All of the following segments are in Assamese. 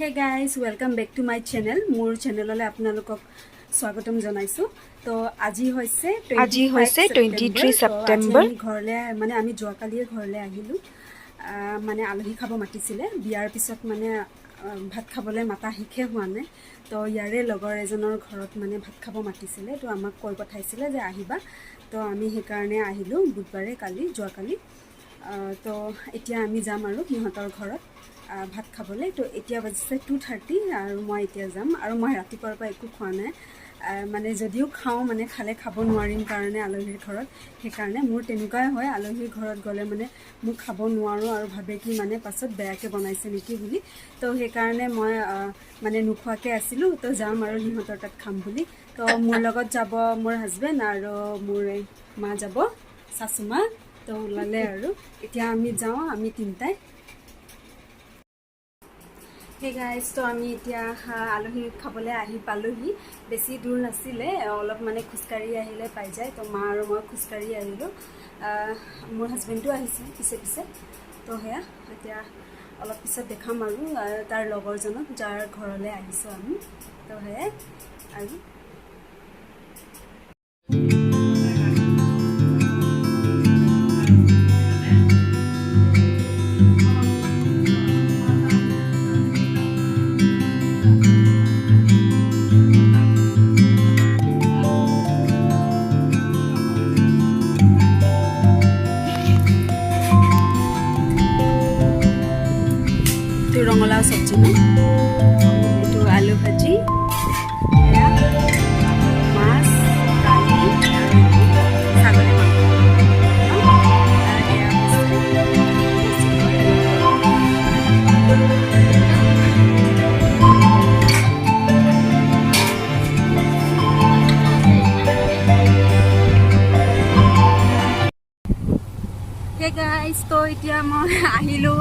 Hey guys, welcome back to my channel. More channel ole apnalokok স্বাগতম জনাইছো তো আজি হৈছে 23 সেপ্টেম্বৰ ঘৰলে মানে আমি যোৱাকালিয়ে ঘৰলে আহিলো মানে আলহী খাব মাতিছিলে বিয়াৰ পিছত মানে ভাত খাবলৈ মাতা হিখে হোৱা নাই তো ইয়াৰে লগৰ এজনৰ ঘৰত মানে ভাত খাব মাতিছিলে তো আমাক কৈ পঠাইছিলে যে আহিবা তো আমি হেকাৰণে আহিলো বুধবাৰে কালি যোৱাকালি তো এতিয়া আমি যাম আৰু সিহঁতৰ ঘৰত ভাত খাবলৈ তো এতিয়া বাজিছে 2:30 আৰু মই এতিয়া যাম আৰু মই ৰাতিপুৱাৰ পৰা একো খোৱা নাই মানে যদিও খাওঁ মানে খালে খাব নোৱাৰিম কাৰণে আলহীৰ ঘৰত সেইকাৰণে মোৰ তেনেকুৱাই হয় আলহীৰ ঘৰত গ'লে মানে মোক খাব নোৱাৰোঁ আৰু ভাবে কি মানে পাছত বেয়াকৈ বনাইছে নেকি বুলি তো সেইকাৰণে মই মানে নোখোৱাকৈ আছিলোঁ তো যাম আৰু সিহঁতৰ তাত খাম বুলি তো মোৰ লগত যাব মোৰ হাজবেণ্ড আৰু মোৰ মা যাব শাশুমা তো ওলালে আৰু এতিয়া আমি যাওঁ আমি তিনিটাই Hey guys, তো আমি এতিয়া আলহী খাবলৈ আহি পালোহি বেছি দূৰ নাছিলে অলপ মানে খুচকাৰি আহিলে পাই যায় তো মা আৰু মই খুচকাৰি আহিলোঁ মোৰ হাজবেণ্ডো আহিছে পিছে তো হেয়া এতিয়া অলপ পিছত দেখাম আৰু তাৰ লগৰজনক যাৰ ঘৰলৈ আহিছোঁ আমি তো হেয়া আৰু ৰঙালাও চব্জি ন এইটো আলু ভাজি মাছ দালি ছাগলী মাংস Hey guys, তো এতিয়া মই আহিলোঁ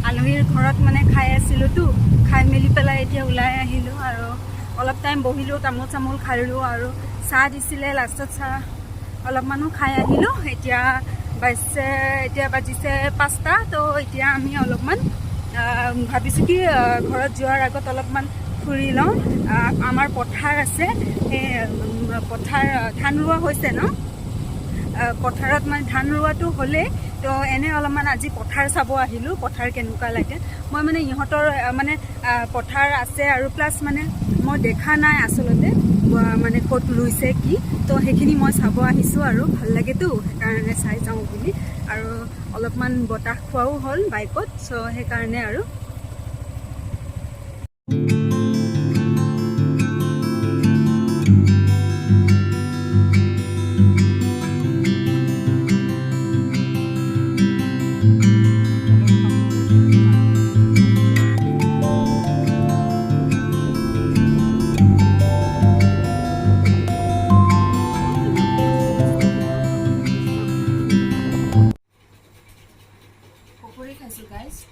আলহীৰ ঘৰত মানে খাই আছিলোঁতো খাই মেলি পেলাই এতিয়া ওলাই আহিলোঁ আৰু অলপ টাইম বহিলোঁ তামোল চামোল খালোঁ আৰু চাহ দিছিলে লাষ্টত চাহ অলপমানো খাই আহিলোঁ এতিয়া বাজিছে 5টা তো এতিয়া আমি অলপমান ভাবিছোঁ কি ঘৰত যোৱাৰ আগত অলপমান ফুৰি লওঁ আমাৰ পথাৰ আছে সেই পথাৰ ধান ৰোৱা হৈছে ন পথাৰত মানে ধান ৰোৱাটো হ'লে তো এনে অলপমান আজি পথাৰ চাব আহিলোঁ পথাৰ কেনেকুৱা লাগে মই মানে ইহঁতৰ মানে পথাৰ আছে আৰু প্লাছ মানে মই দেখা নাই আচলতে মানে ক'ত ৰুইছে কি তো সেইখিনি মই চাব আহিছোঁ আৰু ভাল লাগেতো সেইকাৰণে চাই যাওঁ বুলি আৰু অলপমান বতাহ খোৱাও হ'ল বাইকত চ' সেইকাৰণে আৰু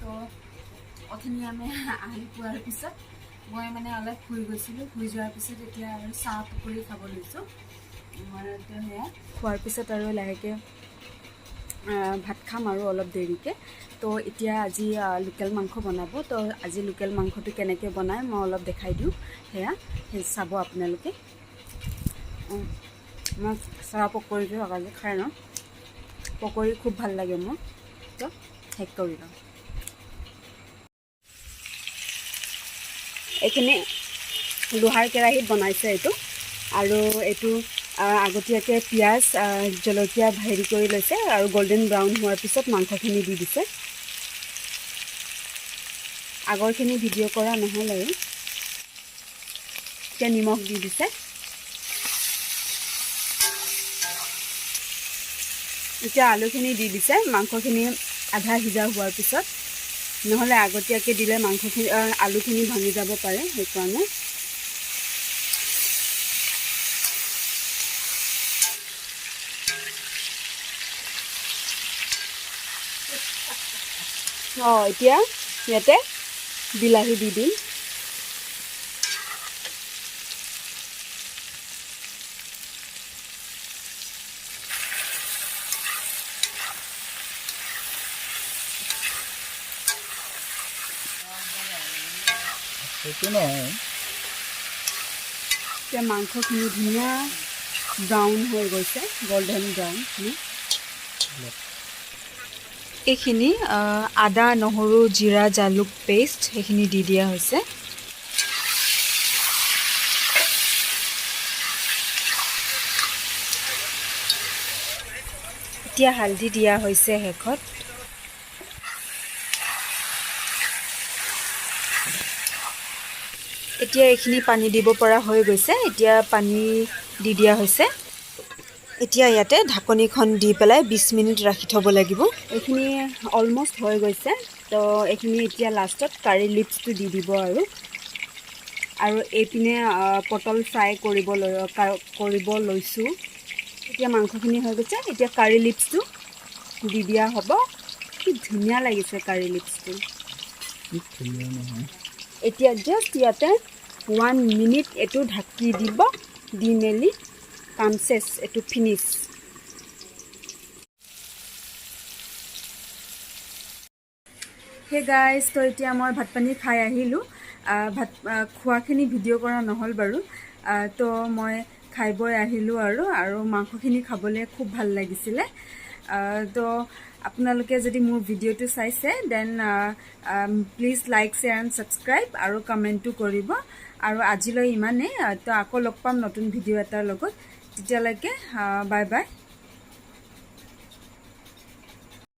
তো অথনি আমি আহি পোৱাৰ পিছত মই মানে অলপ শুই গৈছিলোঁ শুই যোৱাৰ পিছত এতিয়া আৰু চাহ পকৰি খাব লৈছোঁ মই সেয়া খোৱাৰ পিছত আৰু লাহেকৈ ভাত খাম আৰু অলপ দেৰিকৈ তো এতিয়া আজি লোকেল মাংস বনাব তো আজি লোকেল মাংসটো কেনেকৈ বনায় মই অলপ দেখাই দিওঁ সেয়া সেই চাব আপোনালোকে মই চাহ পকৰিটো আগতে খাই লওঁ পকৰি খুব ভাল লাগে মোৰ তো শেষ কৰি লওঁ এইখিনি লোহাৰ কেৰাহীত বনাইছে এইটো আৰু এইটো আগতীয়াকৈ পিঁয়াজ জলকীয়া হেৰি কৰি লৈছে আৰু গল্ডেন ব্ৰাউন হোৱাৰ পিছত মাংসখিনি দি দিছে আগৰখিনি ভিডিঅ' কৰা নহ'ল আৰু এতিয়া নিমখ দি দিছে এতিয়া আলুখিনি দি দিছে মাংসখিনি আধা সিজা হোৱাৰ পিছত নহ'লে আগতীয়াকৈ দিলে মাংসখিনি আলুখিনি ভাঙি যাব পাৰে সেইকাৰণে এতিয়া ইয়াতে বিলাহী দি দিম সেইটো নহয় এতিয়া মাংসখিনি ধুনীয়া ব্ৰাউন হৈ গৈছে, গল্ডেন ব্ৰাউন। এইখিনি আদা নহৰু জিৰা জালুক পেষ্ট সেইখিনি দি দিয়া হৈছে। এতিয়া হালধি দিয়া হৈছে শেষত। এতিয়া এইখিনি পানী দিব পৰা হৈ গৈছে। এতিয়া পানী দি দিয়া হৈছে। এতিয়া ইয়াতে ঢাকনিখন দি পেলাই 20 মিনিট ৰাখি থ'ব লাগিব। এইখিনি অলমষ্ট হৈ গৈছে, তো এইখিনি এতিয়া লাষ্টত কাৰী লিপছটো দি দিব আৰু এইপিনে পটল ফ্ৰাই কৰিব লৈছোঁ। এতিয়া মাংসখিনি হৈ গৈছে, এতিয়া কাৰী লিপছটো দি দিয়া হ'ব। কি ধুনীয়া লাগিছে কাৰী লিপছটো। ধুনীয়া নহয় এতিয়া জাষ্ট ইয়াতে 1 মিনিট এইটো ঢাকি দিব, দি মেলি কাম চেচ, এইটো ফিনিছ। হে গাইজ, তো এতিয়া মই ভাত পানী খাই আহিলোঁ। খোৱাখিনি ভিডিঅ' কৰা নহ'ল বাৰু। তো মই খাই বৈ আহিলোঁ আৰু মাংসখিনি খাবলৈ খুব ভাল লাগিছিলে। তো আপোনালোকে যদি মোৰ ভিডিঅ'টো চাইছে then please like share and subscribe আৰু কমেণ্টটো কৰিব। আৰু আজিলৈ ইমানেই। তো আকৌ লগ পাম নতুন ভিডিঅ' এটাৰ লগত। তেতিয়ালৈকে বাই বাই।